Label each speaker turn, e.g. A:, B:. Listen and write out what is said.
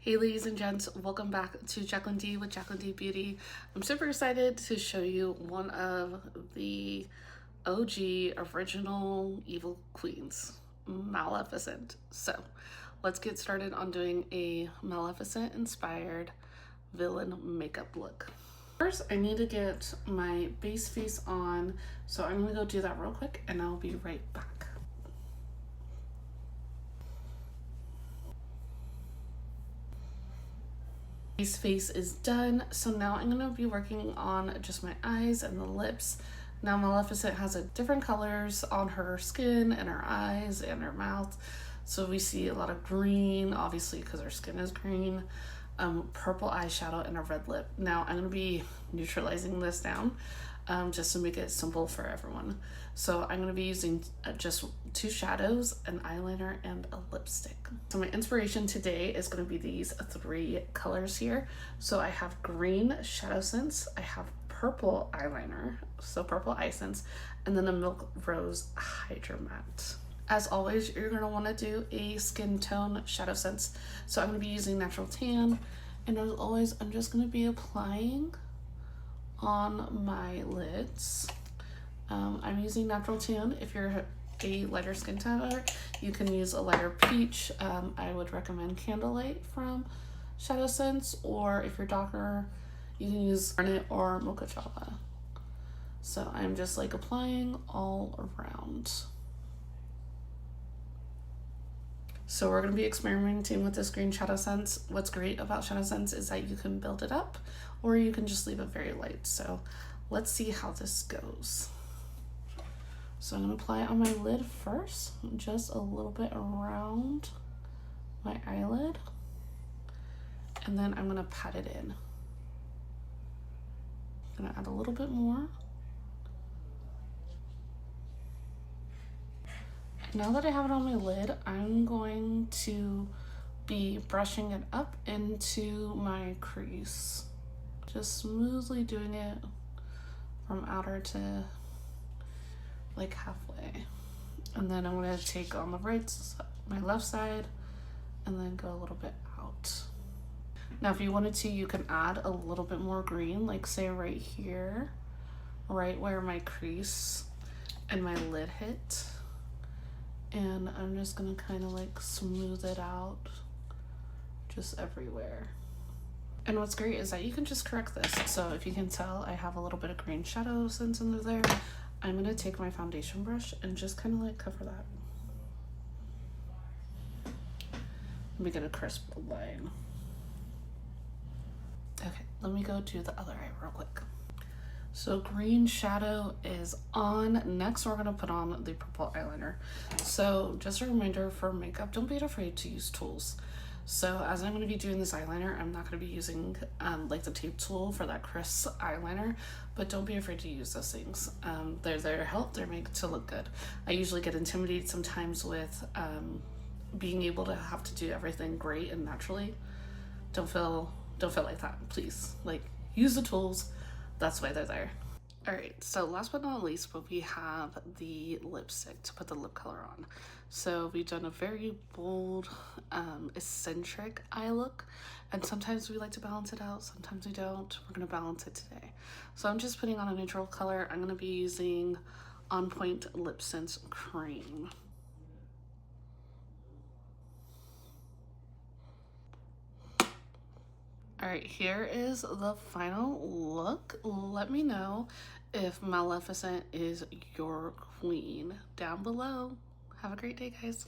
A: Hey ladies and gents, welcome back to Jacqueline D with Jacqueline D Beauty. I'm super excited to show you one of the OG original evil queens, Maleficent. So let's get started on doing a Maleficent-inspired villain makeup look. First, I need to get my base face on, so I'm gonna go do that real quick and I'll be right back. Face is done, so now I'm going to be working on just my eyes and the lips. Now Maleficent has different colors on her skin and her eyes and her mouth, so we see a lot of green, obviously because her skin is green, purple eyeshadow, and a red lip. Now I'm going to be neutralizing this down just to make it simple for everyone. So I'm going to be using just two shadows, an eyeliner, and a lipstick. So my inspiration today is going to be these three colors here. So I have Green ShadowSense, I have Purple eyeliner, so Purple EyeSense, and then a Milk Rose Hydra Matte. As always, you're going to want to do a skin tone shadow sense. So I'm going to be using Natural Tan, and as always, I'm just going to be applying on my lids. I'm using Natural Tan. If you're a lighter skin tone, you can use a lighter peach. I would recommend Candlelight from ShadowSense, or if you're darker, you can use Garnet or Mocha Java. So I'm just like applying all around. So we're going to be experimenting with this Green ShadowSense. What's great about ShadowSense is that you can build it up or you can just leave it very light. So let's see how this goes. So I'm going to apply it on my lid first, just a little bit around my eyelid, and then I'm going to pat it in. I'm going to add a little bit more. Now that I have it on my lid, I'm going to be brushing it up into my crease. Just smoothly doing it from outer to like halfway. And then I'm going to take on my left side, and then go a little bit out. Now if you wanted to, you can add a little bit more green, like say right here, right where my crease and my lid hit. And I'm just gonna kind of like smooth it out just everywhere. And what's great is that you can just correct this. So if you can tell, I have a little bit of Green ShadowSense under there. I'm gonna take my foundation brush and just kind of like cover that. Let me get a crisp line. Okay, let me go to the other eye real quick. So Green Shadow is on. Next, we're gonna put on the purple eyeliner. So just a reminder for makeup, don't be afraid to use tools. So as I'm gonna be doing this eyeliner, I'm not gonna be using like the tape tool for that crisp eyeliner, but don't be afraid to use those things. They're there to help, they're made to look good. I usually get intimidated sometimes with being able to have to do everything great and naturally. Don't feel like that, please. Like, use the tools. That's why they're there. All right, so last but not least, but we have the lipstick to put the lip color on. So we've done a very bold, eccentric eye look, and sometimes we like to balance it out, sometimes we don't. We're gonna balance it today. So I'm just putting on a neutral color. I'm gonna be using On Pointe LipSense Crème. All right, here is the final look. Let me know if Maleficent is your queen down below. Have a great day, guys.